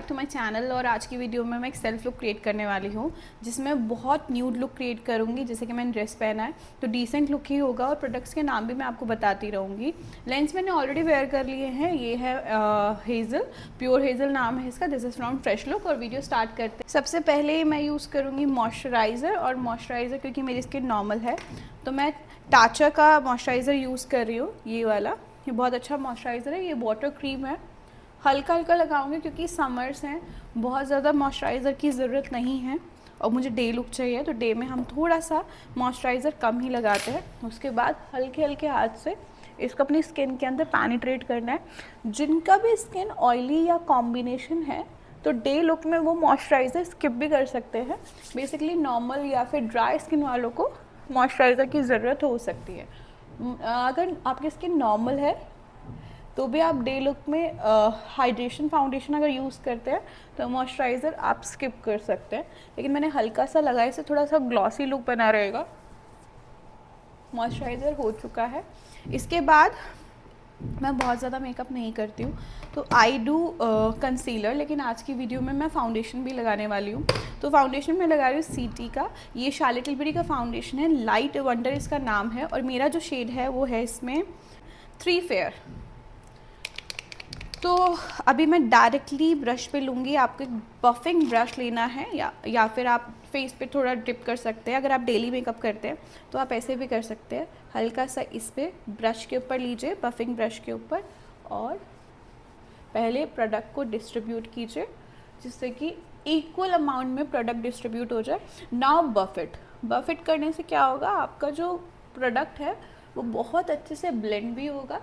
Back to my channel. और आज की वीडियो में मैं एक सेल्फ लुक क्रिएट करने वाली हूँ जिसमें बहुत न्यूड लुक क्रिएट करूँगी। जैसे कि मैंने ड्रेस पहना है तो डिसेंट लुक ही होगा और प्रोडक्ट्स के नाम भी मैं आपको बताती रहूँगी। लेंस मैंने ऑलरेडी वेयर कर लिए हैं, ये है हेज़ल, प्योर हेज़ल नाम है इसका। This is from fresh look. और वीडियो स्टार्ट करते हैं। सबसे पहले मैं यूज़ करूँगी मॉइस्चराइज़र, और मॉइस्चराइज़र क्योंकि मेरी स्किन नॉर्मल है तो मैं टाचा का मॉइस्चराइज़र यूज़ कर रही हूँ। ये वाला, ये बहुत अच्छा मॉइस्चराइज़र है। ये वाटर क्रीम है, हल्का हल्का लगाऊंगी क्योंकि समर्स हैं, बहुत ज़्यादा मॉइस्चराइज़र की ज़रूरत नहीं है और मुझे डे लुक चाहिए तो डे में हम थोड़ा सा मॉइस्चराइज़र कम ही लगाते हैं। उसके बाद हल्के हल्के हाथ से इसको अपनी स्किन के अंदर पेनिट्रेट करना है। जिनका भी स्किन ऑयली या कॉम्बिनेशन है तो डे लुक में वो मॉइस्चराइज़र स्किप भी कर सकते हैं। बेसिकली नॉर्मल या फिर ड्राई स्किन वालों को मॉइस्चराइज़र की ज़रूरत हो सकती है। अगर आपकी स्किन नॉर्मल है तो भी आप डे लुक में हाइड्रेशन फाउंडेशन अगर यूज़ करते हैं तो मॉइस्चराइज़र आप स्किप कर सकते हैं। लेकिन मैंने हल्का सा लगाया, इससे थोड़ा सा ग्लॉसी लुक बना रहेगा। मॉइस्चराइज़र हो चुका है। इसके बाद मैं बहुत ज़्यादा मेकअप नहीं करती हूँ तो आई डू कंसीलर, लेकिन आज की वीडियो में मैं फाउंडेशन भी लगाने वाली हूँ। तो फाउंडेशन में लगा रही हूँ सीटी का, ये शार्लेट टिलबरी का फाउंडेशन है, लाइट वंडर इसका नाम है। और मेरा जो शेड है वो है इसमें 3 फेयर। तो अभी मैं डायरेक्टली ब्रश पे लूँगी। आपको एक बफिंग ब्रश लेना है या फिर आप फेस पे थोड़ा डिप कर सकते हैं। अगर आप डेली मेकअप करते हैं तो आप ऐसे भी कर सकते हैं। हल्का सा इस पे ब्रश के ऊपर लीजिए, बफिंग ब्रश के ऊपर, और पहले प्रोडक्ट को डिस्ट्रीब्यूट कीजिए जिससे कि इक्वल अमाउंट में प्रोडक्ट डिस्ट्रीब्यूट हो जाए। नाउ बफ इट करने से क्या होगा, आपका जो प्रोडक्ट है वो बहुत अच्छे से ब्लेंड भी होगा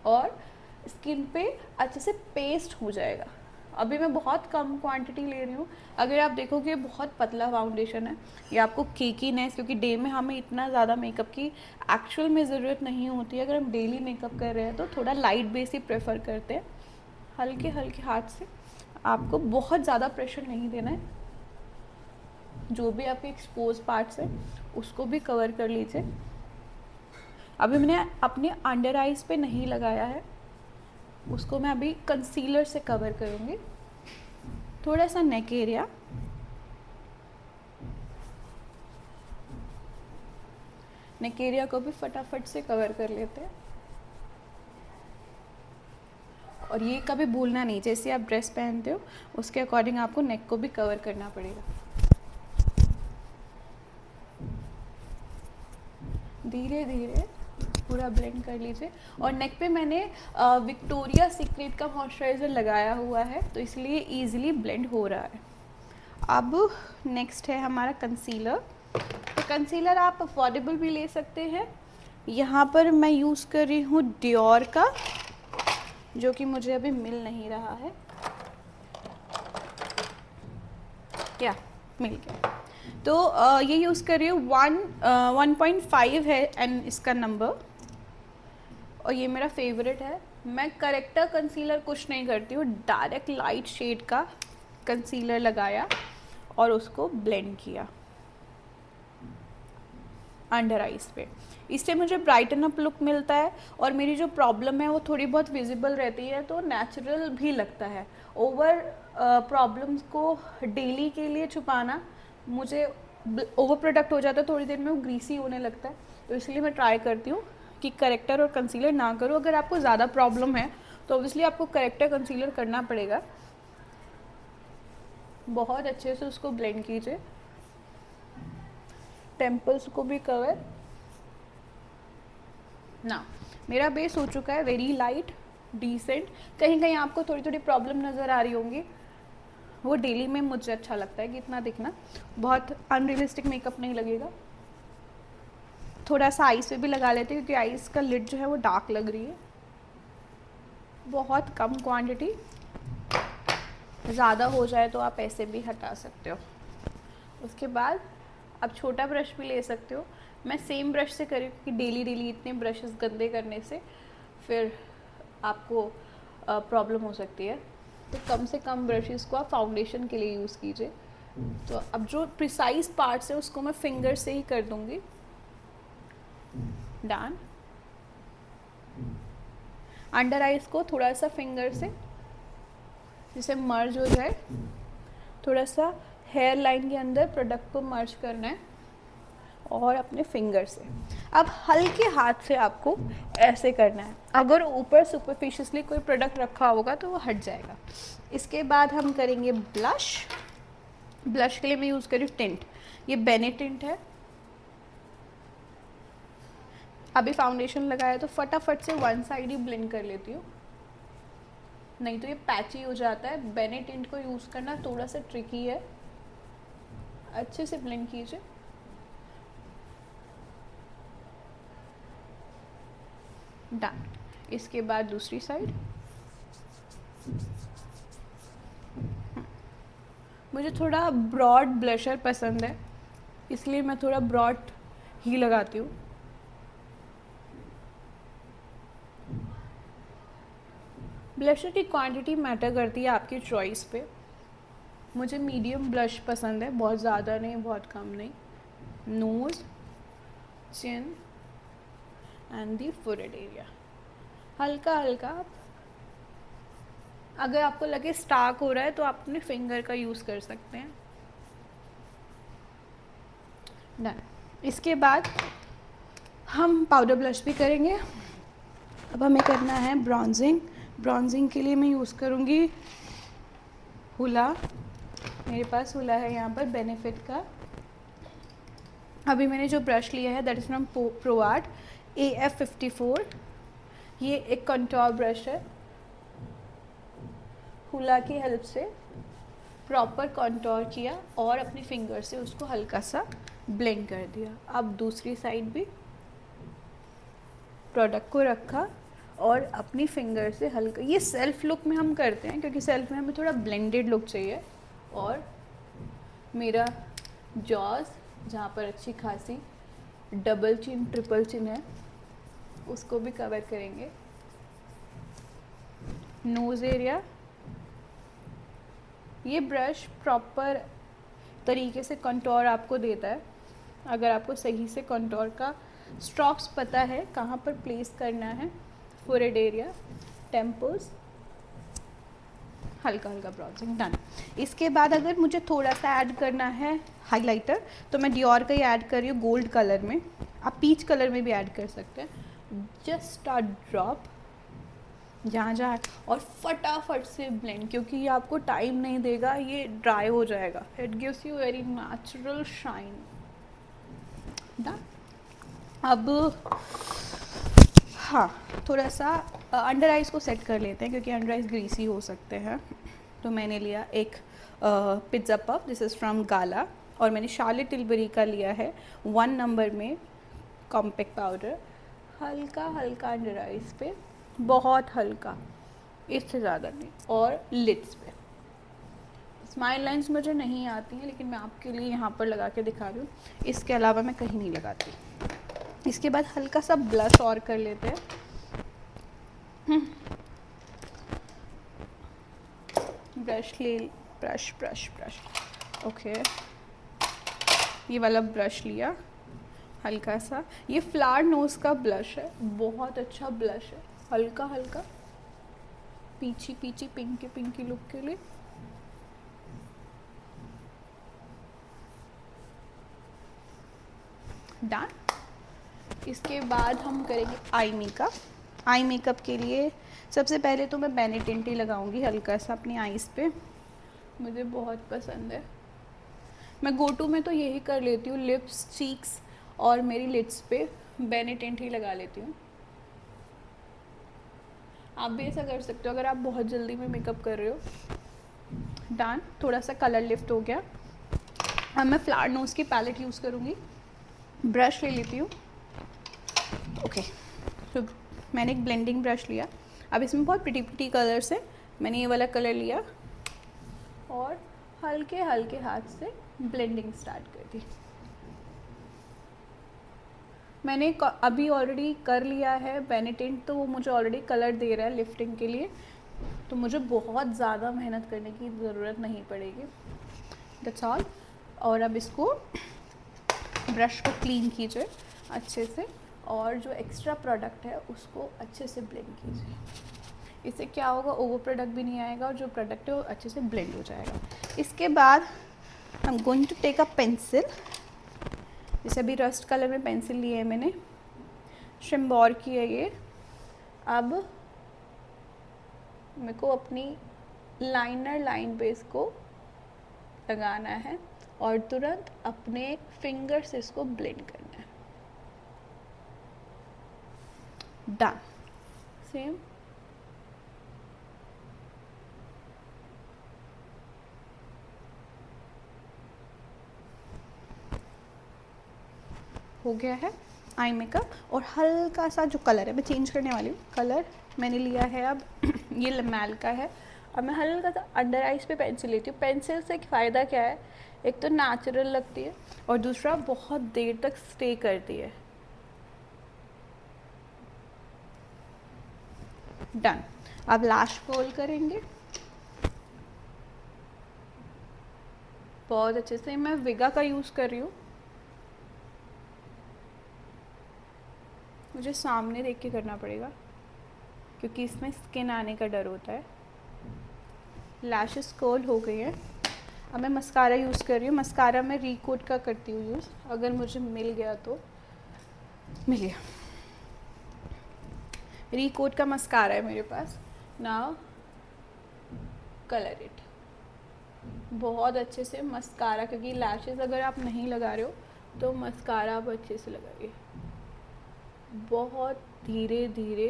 और स्किन पे अच्छे से पेस्ट हो जाएगा। अभी मैं बहुत कम क्वांटिटी ले रही हूँ। अगर आप देखोगे बहुत पतला फाउंडेशन है, ये आपको केकीनेस, क्योंकि डे में हमें इतना ज़्यादा मेकअप की एक्चुअल में ज़रूरत नहीं होती है। अगर हम डेली मेकअप कर रहे हैं तो थोड़ा लाइट बेस ही प्रेफर करते हैं। हल्के हल्के हाथ से, आपको बहुत ज़्यादा प्रेशर नहीं देना है। जो भी आपके एक्सपोज पार्ट्स है उसको भी कवर कर लीजिए। अभी मैंने अपने अंडर आइज पे नहीं लगाया है, उसको मैं अभी कंसीलर से कवर करूँगी। थोड़ा सा नेक एरिया, को भी फटाफट से कवर कर लेते हैं। और ये कभी भूलना नहीं, जैसे आप ड्रेस पहनते हो उसके अकॉर्डिंग आपको नेक को भी कवर करना पड़ेगा। धीरे धीरे पूरा ब्लेंड कर लीजिए। और नेक पे मैंने विक्टोरिया सीक्रेट का मॉइस्चराइज़र लगाया हुआ है तो इसलिए इजीली ब्लेंड हो रहा है। अब नेक्स्ट है हमारा कंसीलर। तो कंसीलर आप अफोर्डेबल भी ले सकते हैं। यहाँ पर मैं यूज़ कर रही हूँ डियोर का, जो कि मुझे अभी मिल नहीं रहा है। क्या मिल गया। तो ये यूज़ कर रही हूँ 1.5 है एंड इसका नंबर, और ये मेरा फेवरेट है। मैं करेक्टर कंसीलर कुछ नहीं करती हूँ, डायरेक्ट लाइट शेड का कंसीलर लगाया और उसको ब्लेंड किया अंडर आइज पे। इससे मुझे ब्राइटन अप लुक मिलता है और मेरी जो प्रॉब्लम है वो थोड़ी बहुत विजिबल रहती है तो नेचुरल भी लगता है। ओवर प्रॉब्लम्स को डेली के लिए छुपाना, मुझे ओवर प्रोडक्ट हो जाता है, थोड़ी देर में वो ग्रीसी होने लगता है। तो इसलिए मैं ट्राई करती हूँ कि करेक्टर और कंसीलर ना करो। अगर आपको ज़्यादा प्रॉब्लम है तो ऑब्वियसली आपको करेक्टर कंसीलर करना पड़ेगा। बहुत अच्छे से उसको ब्लेंड कीजिए, टेम्पल्स को भी कवर ना। मेरा बेस हो चुका है वेरी लाइट डिसेंट। कहीं कहीं आपको थोड़ी थोड़ी प्रॉब्लम नज़र आ रही होंगी, वो डेली में मुझे अच्छा लगता है कि इतना दिखना, बहुत अनरियलिस्टिक मेकअप नहीं लगेगा। थोड़ा सा आईज पे भी लगा लेते हैं क्योंकि आईज का लिड जो है वो डार्क लग रही है। बहुत कम क्वांटिटी, ज़्यादा हो जाए तो आप ऐसे भी हटा सकते हो। उसके बाद आप छोटा ब्रश भी ले सकते हो। मैं सेम ब्रश से करी क्योंकि डेली इतने ब्रशेस गंदे करने से फिर आपको प्रॉब्लम हो सकती है। तो कम से कम ब्रशेस को आप फाउंडेशन के लिए यूज़ कीजिए। तो अब जो प्रिसाइज पार्ट्स है उसको मैं फिंगर से ही कर दूँगी डन। अंडर आइज को थोड़ा सा फिंगर से जिससे मर्ज हो जाए। थोड़ा सा हेयर लाइन के अंदर प्रोडक्ट को मर्ज करना है और अपने फिंगर से अब हल्के हाथ से आपको ऐसे करना है। अगर ऊपर सुपरफिशियसली कोई प्रोडक्ट रखा होगा तो वो हट जाएगा। इसके बाद हम करेंगे ब्लश। ब्लश के लिए मैं यूज़ करी टिंट, ये बेने टिंट है। अभी फाउंडेशन लगाया तो फटाफट से वन साइड ही ब्लेंड कर लेती हूँ, नहीं तो ये पैची हो जाता है। बेने टिंट को यूज़ करना थोड़ा सा ट्रिकी है। अच्छे से ब्लेंड कीजिए। डन। इसके बाद दूसरी साइड। मुझे थोड़ा ब्रॉड ब्लशर पसंद है, इसलिए मैं थोड़ा ब्रॉड ही लगाती हूँ। ब्लशर की क्वांटिटी मैटर करती है आपकी चॉइस पे। मुझे मीडियम ब्लश पसंद है, बहुत ज़्यादा नहीं बहुत कम नहीं। Nose, chin and the forehead area हल्का हल्का। अगर आपको लगे स्टार्क हो रहा है तो आप अपने फिंगर का यूज़ कर सकते हैं। डन। इसके बाद हम पाउडर ब्लश भी करेंगे। अब हमें करना है ब्रॉन्जिंग। ब्रॉन्जिंग के लिए मैं यूज़ करूँगी हुला। मेरे पास हुला है यहाँ पर बेनिफिट का। अभी मैंने जो ब्रश लिया है that is from ProArt AF54। ये एक कंटूर ब्रश है। हुला की हेल्प से प्रॉपर कंटूर किया और अपने फिंगर से उसको हल्का सा ब्लेंड कर दिया। अब दूसरी साइड भी प्रोडक्ट को रखा और अपनी फिंगर से हल्का, ये सेल्फ लुक में हम करते हैं क्योंकि सेल्फ में हमें थोड़ा ब्लेंडेड लुक चाहिए। और मेरा जॉज जहाँ पर अच्छी खासी डबल चिन ट्रिपल चिन है उसको भी कवर करेंगे। Nose area. ये ब्रश प्रॉपर तरीके से कंटूर आपको देता है। अगर आपको सही से कंटूर का स्ट्रोक्स पता है कहाँ पर प्लेस करना है, फोरहेड एरिया, टेम्पल्स, हल्का हल्का ब्रॉन्जिंग। डन। इसके बाद अगर मुझे थोड़ा सा ऐड करना है हाइलाइटर तो मैं डियोर का ही ऐड कर रही हूँ गोल्ड कलर में। आप पीच कलर में भी ऐड कर सकते हैं। जस्ट अ ड्रॉप जहाँ जहाँ, और फटाफट से ब्लेंड क्योंकि ये आपको टाइम नहीं देगा, ये ड्राई हो जाएगा। It gives you very natural shine. Done. अब हाँ, थोड़ा सा अंडर आइज़ को सेट कर लेते हैं क्योंकि अंडर आइज़ ग्रीसी हो सकते हैं। तो मैंने लिया एक pizza puff, this is from गाला, और मैंने शार्लेट टिलबरी का लिया है 1 नंबर में कॉम्पैक्ट पाउडर। हल्का हल्का अंडर आइज़ पे, बहुत हल्का, इससे ज़्यादा नहीं। और लिड्स पे। स्माइल लाइंस मुझे नहीं आती हैं लेकिन मैं आपके लिए यहाँ पर लगा के दिखा रही हूँ, इसके अलावा मैं कहीं नहीं लगाती। इसके बाद हल्का सा ब्लश और कर लेते हैं। ब्रश ले, ब्रश ब्रश ब्रश ओके, ये वाला ब्रश लिया हल्का सा। ये फ्लावर नोज़ का ब्लश है, बहुत अच्छा ब्लश है। हल्का हल्का पीछी पीछी पिंकी पिंकी लुक के लिए। डन। इसके बाद हम करेंगे आई मेकअप। आई मेकअप के लिए सबसे पहले तो मैं बेने टिंट ही लगाऊंगी हल्का सा अपनी आईज़ पे, मुझे बहुत पसंद है। मैं गो टू में तो यही कर लेती हूँ, लिप्स, चीक्स और मेरी लिड्स पे बेने टिंट ही लगा लेती हूँ। आप भी ऐसा कर सकते हो अगर आप बहुत जल्दी में मेकअप कर रहे हो। डन। थोड़ा सा कलर लिफ्ट हो गया। अब मैं फ्लावर नोज़ की पैलेट यूज़ करूँगी। ब्रश ले लेती हूँ। ओके, तो मैंने एक ब्लेंडिंग ब्रश लिया। अब इसमें बहुत प्रिटी प्रिटी कलर्स है, मैंने ये वाला कलर लिया और हल्के हल्के हाथ से ब्लेंडिंग स्टार्ट कर दी। मैंने अभी ऑलरेडी कर लिया है बेने टिंट, तो वो मुझे ऑलरेडी कलर दे रहा है लिफ्टिंग के लिए, तो मुझे बहुत ज़्यादा मेहनत करने की ज़रूरत नहीं पड़ेगी। That's all. और अब इसको ब्रश को क्लीन कीजिए अच्छे से और जो एक्स्ट्रा प्रोडक्ट है उसको अच्छे से ब्लेंड कीजिए। इससे क्या होगा, ओवर प्रोडक्ट भी नहीं आएगा और जो प्रोडक्ट है वो अच्छे से ब्लेंड हो जाएगा। इसके बाद I am going to take a pencil, जैसे अभी रस्ट कलर में पेंसिल ली है मैंने, शिम्बोर की है ये। अब मेरे को अपनी लाइनर लाइन पे इसको लगाना है और तुरंत अपने फिंगर से इसको ब्लेंड करना है। डन। सेम हो गया है आई मेकअप। और हल्का सा जो कलर है मैं चेंज करने वाली हूँ, कलर मैंने लिया है अब ये लमैल का है। अब मैं हल्का सा अंडर आइज पे पेंसिल लेती हूँ। पेंसिल से फ़ायदा क्या है, एक तो नेचुरल लगती है और दूसरा बहुत देर तक स्टे करती है। डन। अब लैश कर्ल करेंगे बहुत अच्छे से। मैं विगा का यूज़ कर रही हूँ, मुझे सामने देख के करना पड़ेगा क्योंकि इसमें स्किन आने का डर होता है। लैशेस कर्ल हो गई है। अब मैं मस्कारा यूज़ कर रही हूँ। मस्कारा मैं रिकोट का करती हूँ यूज़, अगर मुझे मिल गया तो मिल गया। रिकोट का मस्कारा है मेरे पास। नाउ कलर इट बहुत अच्छे से मस्कारा, क्योंकि लैशेस अगर आप नहीं लगा रहे हो तो मस्कारा आप अच्छे से लगाइए बहुत धीरे धीरे,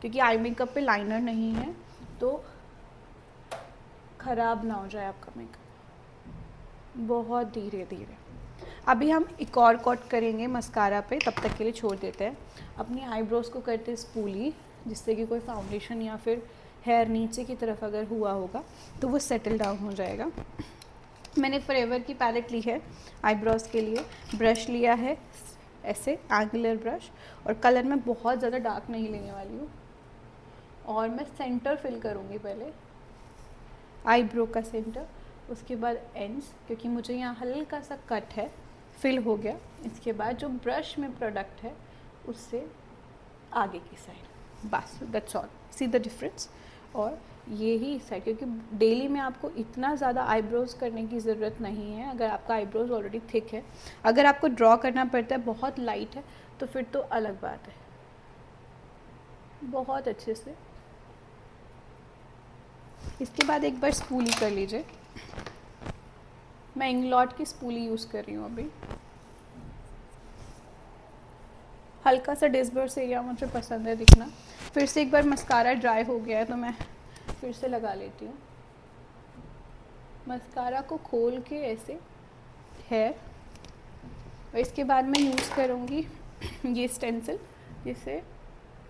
क्योंकि आई मेकअप पे लाइनर नहीं है तो ख़राब ना हो जाए आपका मेकअप। बहुत धीरे धीरे। अभी हम एक और कोट करेंगे मस्कारा पे, तब तक के लिए छोड़ देते हैं। अपनी आईब्रोज़ को करते स्पूली, जिससे कि कोई फाउंडेशन या फिर हेयर नीचे की तरफ अगर हुआ होगा तो वो सेटल डाउन हो जाएगा। मैंने फॉरएवर की पैलेट ली है आईब्रोज़ के लिए। ब्रश लिया है ऐसे एंगुलर ब्रश, और कलर मैं बहुत ज़्यादा डार्क नहीं लेने वाली हूँ। और मैं सेंटर फिल करूँगी पहले, आईब्रो का सेंटर, उसके बाद एंड्स, क्योंकि मुझे यहाँ हल्का सा कट है, फिल हो गया। इसके बाद जो ब्रश में प्रोडक्ट है उससे आगे की साइड, बस that's all. See the difference. और ये ही साइड, क्योंकि डेली में आपको इतना ज़्यादा आईब्रोज़ करने की ज़रूरत नहीं है अगर आपका आईब्रोज़ ऑलरेडी थिक है। अगर आपको ड्रॉ करना पड़ता है बहुत लाइट है तो फिर तो अलग बात है। बहुत अच्छे से इसके बाद एक बार स्पूली कर लीजिए। मैं इंग्लॉट की स्पूली यूज़ कर रही हूँ अभी। हल्का सा डिस्बर्स एरिया मुझे पसंद है दिखना। फिर से एक बार मस्कारा ड्राई हो गया है तो मैं फिर से लगा लेती हूँ। मस्कारा को खोल के ऐसे हेयर, और इसके बाद मैं यूज़ करूँगी ये स्टेंसिल, जिससे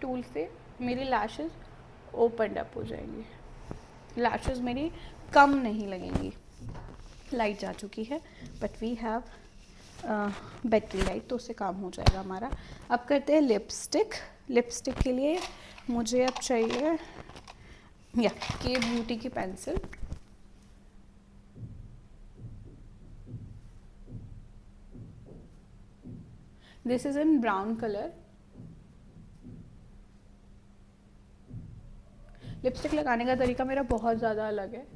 टूल से मेरी लैशेस ओपन अप हो जाएंगी। लैशेस मेरी कम नहीं लगेंगी। लाइट जा चुकी है but we have battery light, तो उससे काम हो जाएगा हमारा। अब करते हैं लिपस्टिक। लिपस्टिक के लिए मुझे अब चाहिए या के ब्यूटी की pencil. This is in brown colour. Lipstick लगाने का तरीका मेरा बहुत ज़्यादा अलग है।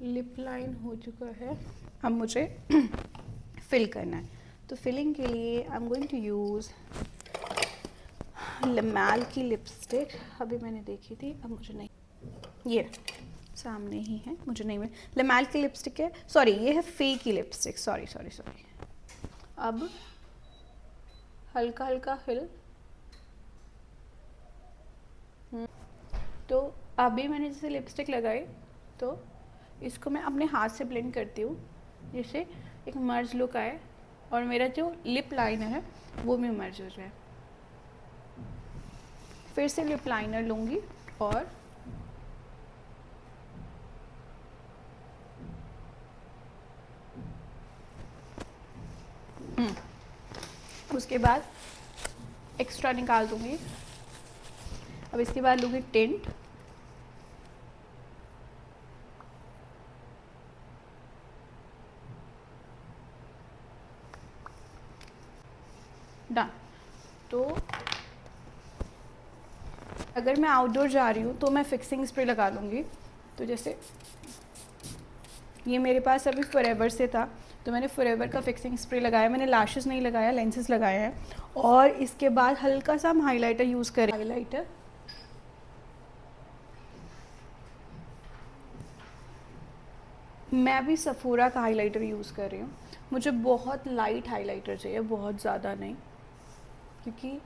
लिप लाइन हो चुका है, अब मुझे फिल करना है। तो फिलिंग के लिए I am going to use Lamel की लिपस्टिक। अभी मैंने देखी थी, अब मुझे नहीं, ये सामने ही है, मुझे नहीं मिल। लमैल की लिपस्टिक है, सॉरी ये है फे की लिपस्टिक, सॉरी सॉरी सॉरी। अब हल्का हल्का फिल। तो अभी मैंने जैसे लिपस्टिक लगाई तो इसको मैं अपने हाथ से ब्लेंड करती हूँ, जिससे एक मर्ज लुक आए और मेरा जो लिप लाइनर है वो भी मर्ज हो जाए। फिर से लिप लाइनर लूँगी और उसके बाद एक्स्ट्रा निकाल दूँगी। अब इसके बाद लूँगी टिंट। डन। तो अगर मैं आउटडोर जा रही हूँ तो मैं फिक्सिंग स्प्रे लगा लूँगी। तो जैसे ये मेरे पास अभी फॉरएवर से था, तो मैंने फॉरएवर का फिक्सिंग स्प्रे लगाया। मैंने लैशेस नहीं लगाया, लेंसेज लगाए हैं। और इसके बाद हल्का सा हम हाइलाइटर यूज़ करें। हाइलाइटर मैं भी सफोरा का हाइलाइटर यूज़ कर रही हूँ। मुझे बहुत लाइट हाइलाइटर चाहिए, बहुत ज़्यादा नहीं, क्योंकि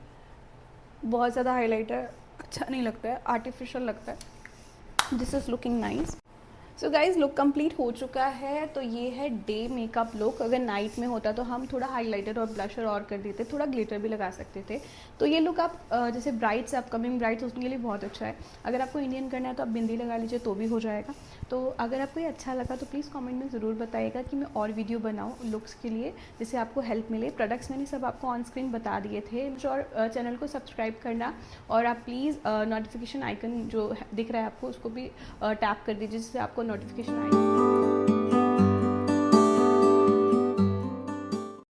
बहुत ज़्यादा हाइलाइटर अच्छा नहीं लगता है, आर्टिफिशियल लगता है। This is looking nice. So guys, look complete हो चुका है। तो ये है डे मेकअप लुक। अगर नाइट में होता तो हम थोड़ा हाइलाइटर और ब्लशर और कर देते, थोड़ा ग्लिटर भी लगा सकते थे। तो ये लुक आप जैसे ब्राइड्स, अपकमिंग ब्राइड्स, उसके लिए बहुत अच्छा है। अगर आपको इंडियन करना है तो आप बिंदी लगा लीजिए, तो भी हो जाएगा। तो अगर आपको ये अच्छा लगा तो प्लीज़ कमेंट में ज़रूर बताइएगा कि मैं और वीडियो बनाऊँ लुक्स के लिए, जिससे आपको हेल्प मिले। प्रोडक्ट्स मैंने सब आपको ऑन स्क्रीन बता दिए थे। और चैनल को सब्सक्राइब करना, और आप प्लीज़ नोटिफिकेशन आइकन जो दिख रहा है आपको, उसको भी टैप कर दीजिए, जिससे आपको नोटिफिकेशन आएगी।